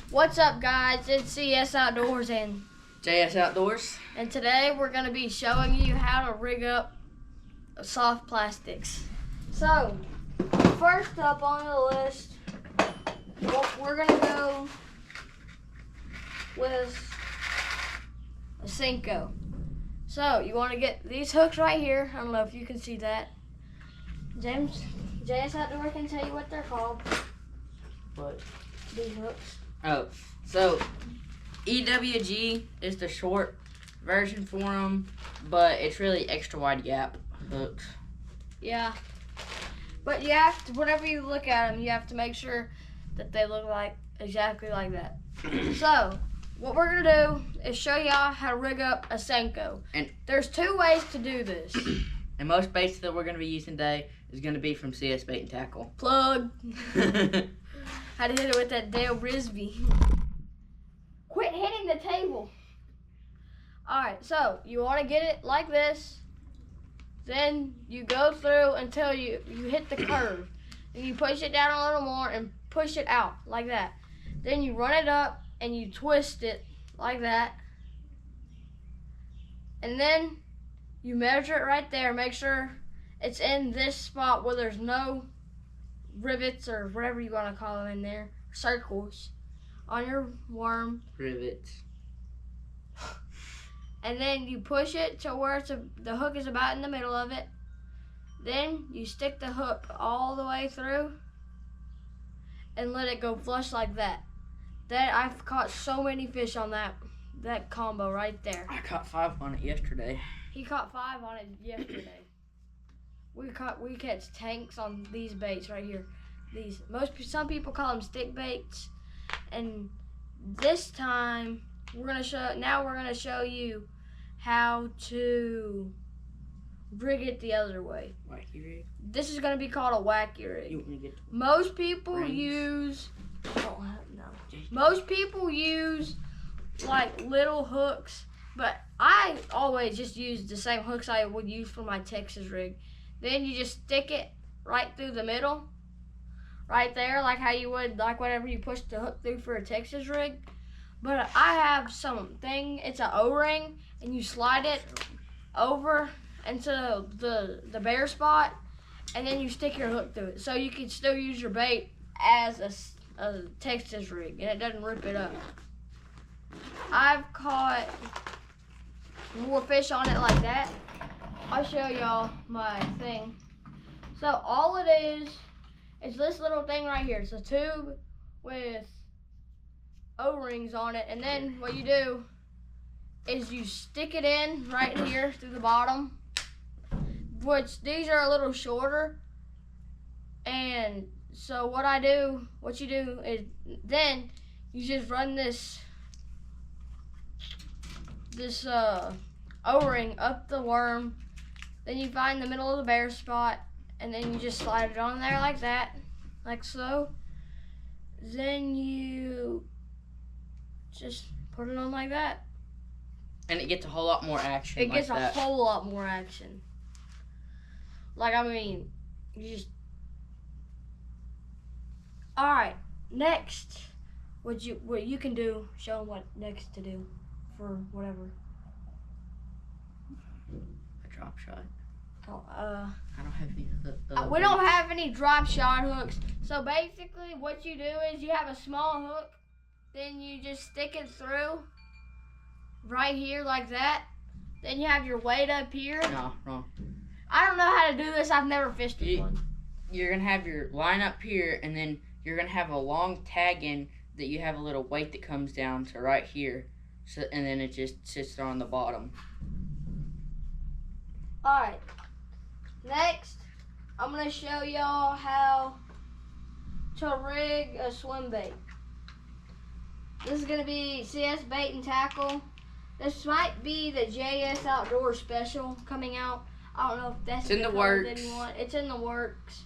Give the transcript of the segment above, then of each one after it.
What's up, guys? It's CS Outdoors and JS Outdoors. today we're going to be showing you how to rig up soft plastics. So, first up on the list, we're going to go with a Senko. So, you want to get these hooks right here. I don't know if you can see that. JS Outdoors can tell you what they're called. What? These hooks. Oh, so EWG is the short version for them, but it's really extra wide gap hooks. Yeah. But you have to, whenever you look at them, you have to make sure that they look like exactly like that. So, what we're going to do is show y'all how to rig up a Senko. And there's two ways to do this. And most baits that we're going to be using today is going to be from CS Bait and Tackle. Plug. Had to hit it with that Dale Brisby. Quit hitting the table. Alright, so you want to get it like this. Then you go through until you hit the curve. And you push it down a little more and push it out like that. Then you run it up and you twist it like that. And then you measure it right there. Make sure it's in this spot where there's no rivets or whatever you want to call them in there. Circles on your worm. Rivets. And then you push it to where the hook is about in the middle of it. Then you stick the hook all the way through and let it go flush like that. I've caught so many fish on that combo right there. I caught 5 on it yesterday. He caught 5 on it yesterday. We catch tanks on these baits right here. Some people call them stick baits, and this time we're gonna show you how to rig it the other way. Wacky rig. This is gonna be called a wacky rig. You want me to get Most people rings? use Most people use like little hooks, but I always just use the same hooks I would use for my Texas rig. Then you just stick it right through the middle, right there, like how you would, like whenever you push the hook through for a Texas rig. But I have something, it's an O-ring, and you slide it over into the bare spot, and then you stick your hook through it. So you can still use your bait as a Texas rig, and it doesn't rip it up. I've caught more fish on it like that. I'll show y'all my thing. So all it is this little thing right here. It's a tube with O-rings on it, and then what you do is you stick it in right here through the bottom, which these are a little shorter. And so what you do is then you just run this O-ring up the worm. Then you find the middle of the bare spot, and then you just slide it on there like that, like so. Then you just put it on like that. And it gets a whole lot more action. It gets a whole lot more action. Like, I mean, you just... Alright, next, what you can do, show them what next to do for whatever. A drop shot. I don't have any. We don't have any drop shot hooks. So basically what you do is you have a small hook, then you just stick it through right here like that. Then you have your weight up here. No, wrong. I don't know how to do this. I've never fished with one. You're going to have your line up here, and then you're going to have a long tag in that you have a little weight that comes down to right here. So, and then it just sits there on the bottom. Alright. Next, I'm going to show y'all how to rig a swim bait. This is going to be CS Bait and Tackle. This might be the JS Outdoor Special coming out. I don't know if that's in the works. Anyone. It's in the works.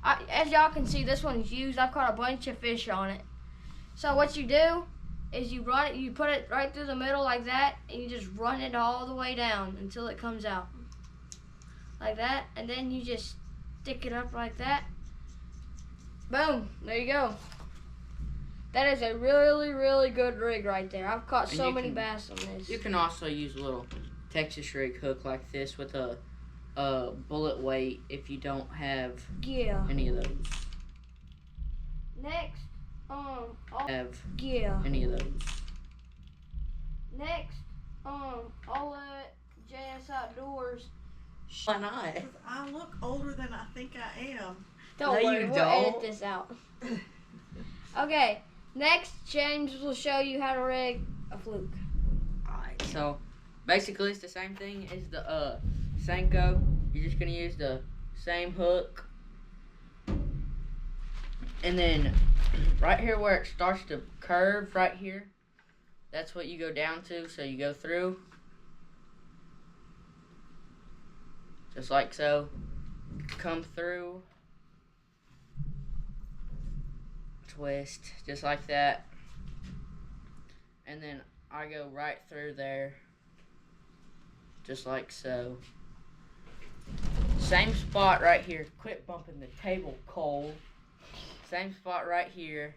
As y'all can see, this one's used. I've caught a bunch of fish on it. So what you do is you run it, you put it right through the middle like that, and you just run it all the way down until it comes out. Like that, and then you just stick it up like that. Boom, there you go. That is a really, really good rig right there. I've caught And so you many can- bass on this. You can also use a little Texas rig hook like this with a bullet weight if you don't have Yeah. any of those. Next, I'll Have yeah. any of those. Next, I'll let JS Outdoors. Why not? I look older than I think I am. Don't No, worry, you we'll edit don't. this out. Okay, next James will show you how to rig a fluke. Alright, so basically it's the same thing as the Senko. You're just gonna use the same hook. And then right here where it starts to curve right here, that's what you go down to. So you go through. Just like so. Come through. Twist. Just like that. And then I go right through there. Just like so. Same spot right here. Quit bumping the table, Cole. Same spot right here.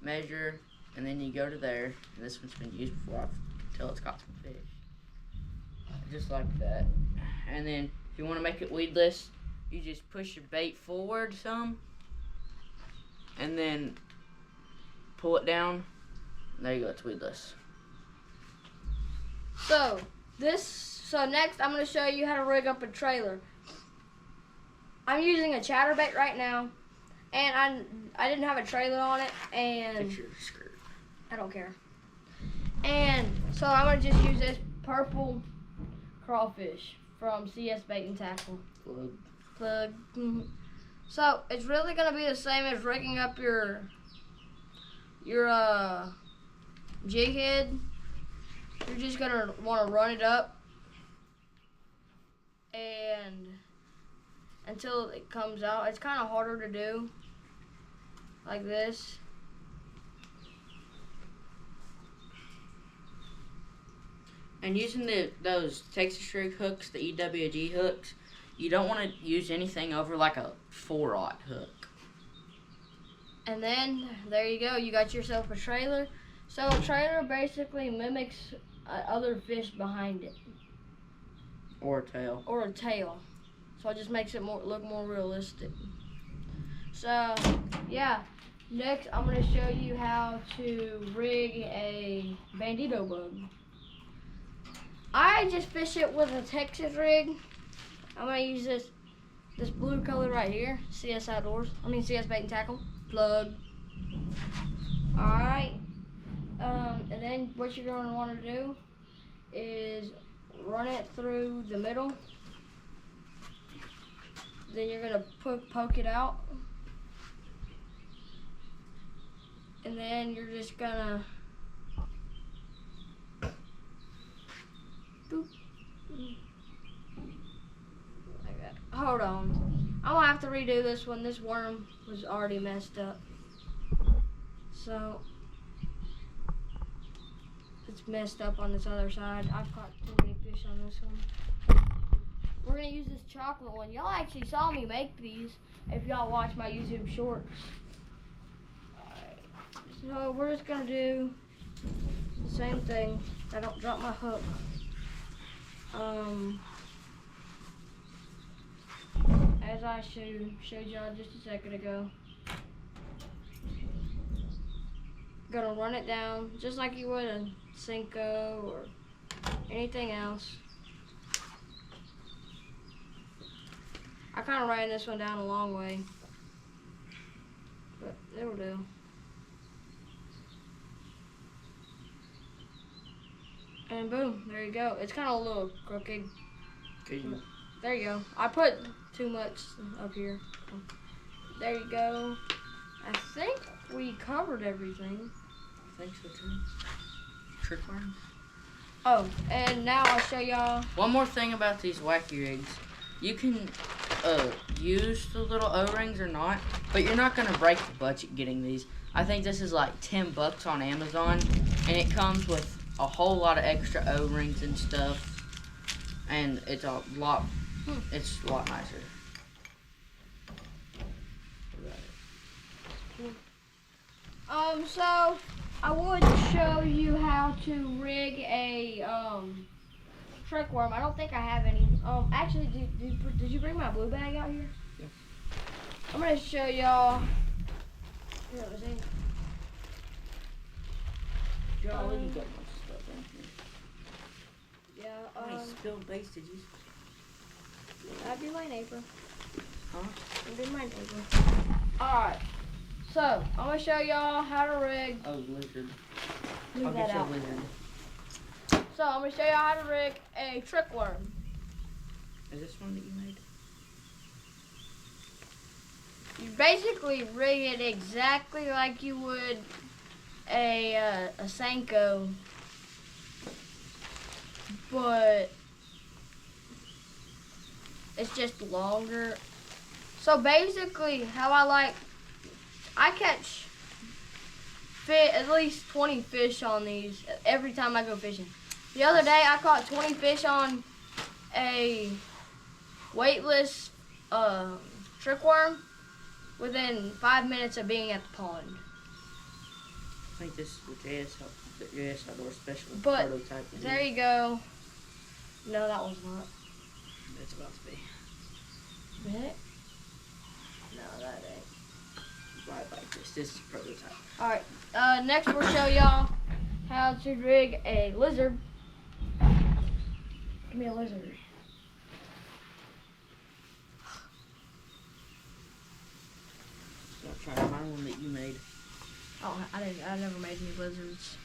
Measure. And then you go to there. And this one's been used before until it's got some fish. Just like that. And then if you want to make it weedless, you just push your bait forward some. And then pull it down. And there you go, it's weedless. So next I'm going to show you how to rig up a trailer. I'm using a chatterbait right now, and I didn't have a trailer on it, and Fix your skirt. I don't care. And so I'm going to just use this purple crawfish from CS Bait and Tackle. Plug. Mhm. So it's really going to be the same as rigging up your jig head. You're just going to want to run it up and until it comes out. It's kind of harder to do like this. And using those Texas rig hooks, the EWG hooks, you don't want to use anything over like a 4/0 hook. And then there you go. You got yourself a trailer. So a trailer basically mimics other fish behind it Or a tail. or a tail. So it just makes it look more realistic. So yeah. Next, I'm going to show you how to rig a Bandito bug. I just fish it with a Texas rig. I'm going to use this blue color right here, CS Bait and Tackle. Plug. Alright. And then what you're going to want to do is run it through the middle. Then you're going to poke it out. And then you're just gonna boop. Like that. Hold on. I'm gonna have to redo this one. This worm was already messed up. So it's messed up on this other side. I've caught too many fish on this one. We're gonna use this chocolate one. Y'all actually saw me make these if y'all watch my YouTube shorts. So we're just gonna do the same thing. I don't drop my hook. As I showed y'all just a second ago. Gonna run it down just like you would a Senko or anything else. I kind of ran this one down a long way, but it'll do. And boom, there you go. It's kind of a little crooked. There you go. I put too much up here. There you go. I think we covered everything. I think so too. Trick worms. Oh, and now I'll show y'all. One more thing about these wacky rigs. You can use the little O-rings or not, but you're not going to break the budget getting these. I think this is like $10 on Amazon, and it comes with a whole lot of extra O-rings and stuff, and it's a lot nicer. So I would show you how to rig a trick worm. I don't think I have any. Actually, did you bring my blue bag out here? Yeah. I'm gonna show y'all. Here, let's see. Jolly, you got my stuff in here. Yeah. How many spilled base did you? That'd be my neighbor. Huh? That'd be my neighbor. Alright. So, I'm gonna show y'all how to rig. Oh, lizard. Leave I'll that get you a out. lizard. So, I'm gonna show y'all how to rig a trick worm. Is this one that you made? You basically rig it exactly like you would a Senko, but it's just longer. So basically, how I catch at least 20 fish on these every time I go fishing. The other day, I caught 20 fish on a weightless trick worm within 5 minutes of being at the pond. I think this is the JS Outdoor Special But prototype. there you go. No, that was not. It's about to be. It? No, that ain't. Right like this. This is prototype. Alright, next we'll show y'all how to rig a lizard. Give me a lizard. So I'm trying to find one that you made. Oh, I never made any lizards.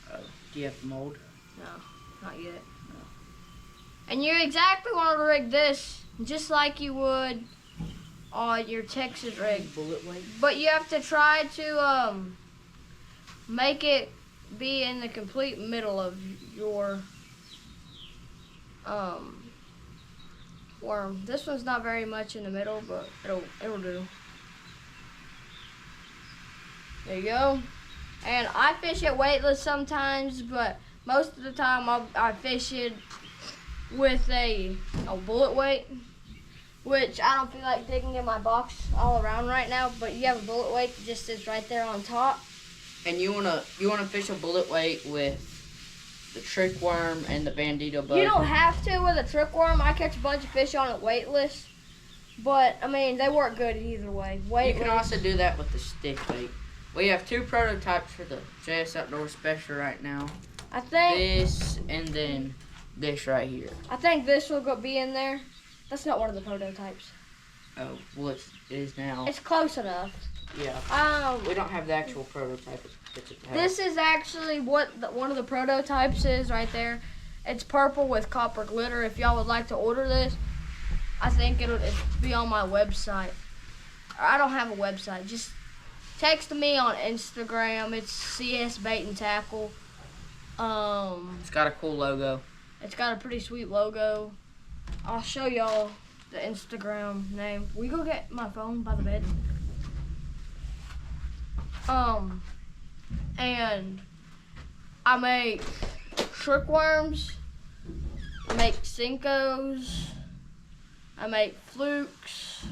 Do you have the mold? No, not yet. No. And you exactly want to rig this just like you would on your Texas rig. Bullet weight? But you have to try to make it be in the complete middle of your worm. This one's not very much in the middle, but it'll do. There you go. And I fish it weightless sometimes, but most of the time I fish it with a bullet weight, which I don't feel like digging in my box all around right now, but you have a bullet weight that just sits right there on top. And you wanna fish a bullet weight with the trick worm and the bandito bug. You don't have to with a trick worm. I catch a bunch of fish on it weightless, but I mean they work good either way. You can also do that with the stick bait. We have two prototypes for the JS Outdoor Special right now. I think This and then this right here. this will be in there. That's not one of the prototypes. Oh, well it is now. It's close enough. Yeah. We don't have the actual prototype. This is actually what one of the prototypes is right there. It's purple with copper glitter. If y'all would like to order this, I think it'll be on my website. I don't have a website. Just text me on Instagram. It's CS Bait and Tackle. It's got a cool logo. It's got a pretty sweet logo. I'll show y'all the Instagram name. We go get my phone by the bed. And I make trick worms. I make Senkos. I make flukes.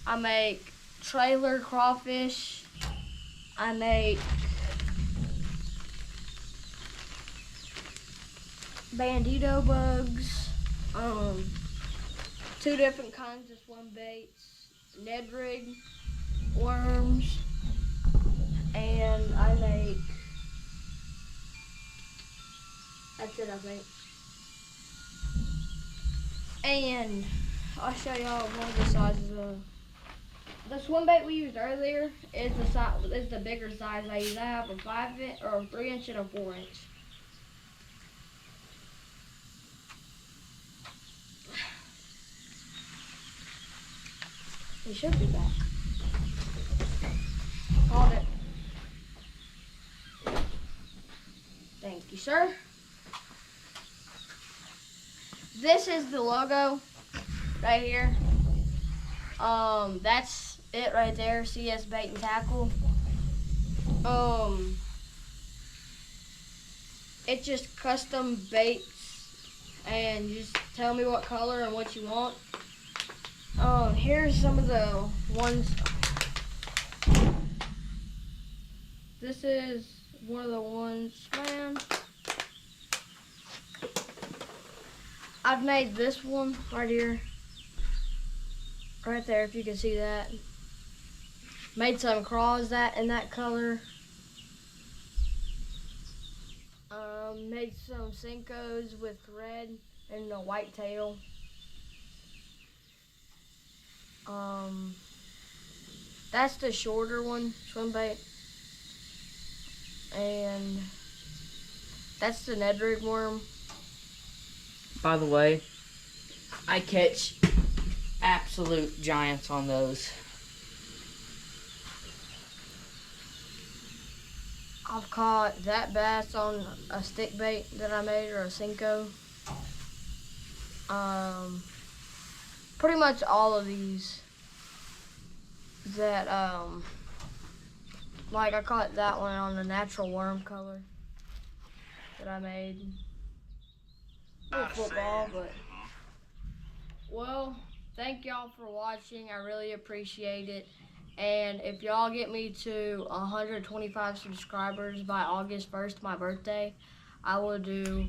I make trailer crawfish. I make bandito bugs. 2 different kinds of swim baits. Ned rig worms. And I make, that's it I think. And I'll show y'all one of the sizes of, the swim bait we used earlier is the bigger size I use. I have a 5-inch or a 3-inch and a 4-inch. He should be back. Called it. Thank you, sir. This is the logo right here. That's it right there, CS Bait and Tackle. It's just custom baits, and you just tell me what color and what you want. Here's some of the ones. This is one of the ones, man. I've made this one right here. Right there, if you can see that. Made some craws in that color. Made some Senkos with red and a white tail. That's the shorter one, swim bait. And that's the Ned rig worm. By the way, I catch absolute giants on those. I've caught that bass on a stick bait that I made, or a Senko. Pretty much all of these that, like I caught that one on the natural worm color that I made. Little football, but, well, thank y'all for watching. I really appreciate it. And if y'all get me to 125 subscribers by August 1st, my birthday, I will do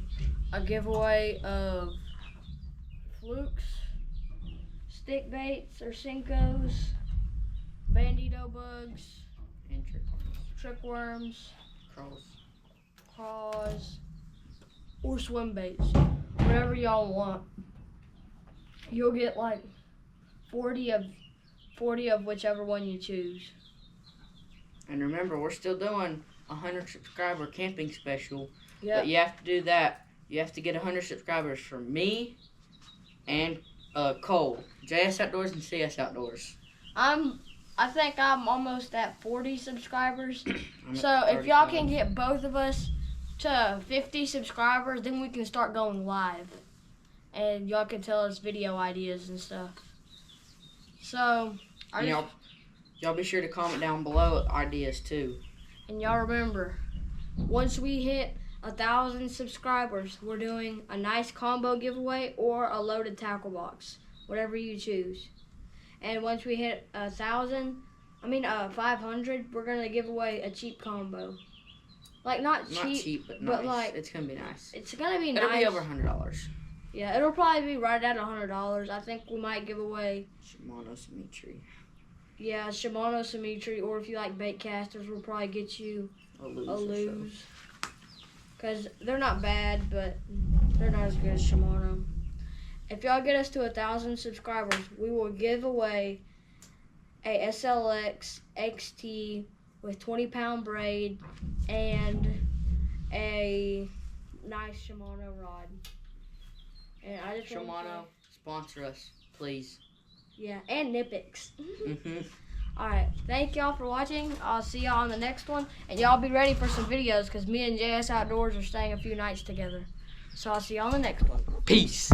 a giveaway of flukes, stick baits or Senkos, bandito bugs, And trick worms, crawls. craws, or swim baits. Whatever y'all want. You'll get like 40 of whichever one you choose. And remember, we're still doing a 100 subscriber camping special. Yeah. But you have to do that. You have to get 100 subscribers from me and Cole, JS Outdoors and CS Outdoors. I think I'm almost at 40 subscribers. I'm So at if y'all 35. can get both of us to 50 subscribers, then we can start going live. And y'all can tell us video ideas and stuff. So, And y'all be sure to comment down below ideas too. and y'all remember, once we hit 1,000 subscribers, we're doing a nice combo giveaway or a loaded tackle box, whatever you choose. And once we hit 500, we're gonna give away a cheap combo. Like not cheap, but but nice. like It's gonna be nice. it's gonna be It'll nice. be over $100. Yeah, it'll probably be right at $100. I think we might give away, Shimano Symmetry. yeah, Shimano Symmetry, or if you like bait casters, we'll probably get you A lose. a or so. lose. Because they're not bad, but they're not as good as Shimano. If y'all get us to 1,000 subscribers, we will give away a SLX XT with 20-pound braid and a nice Shimano rod. And I just wanna Shimano, sponsor us, please. yeah, and Nipix. Mm-hmm. Alright, thank y'all for watching. I'll see y'all on the next one. And y'all be ready for some videos because me and JS Outdoors are staying a few nights together. So I'll see y'all on the next one. Peace.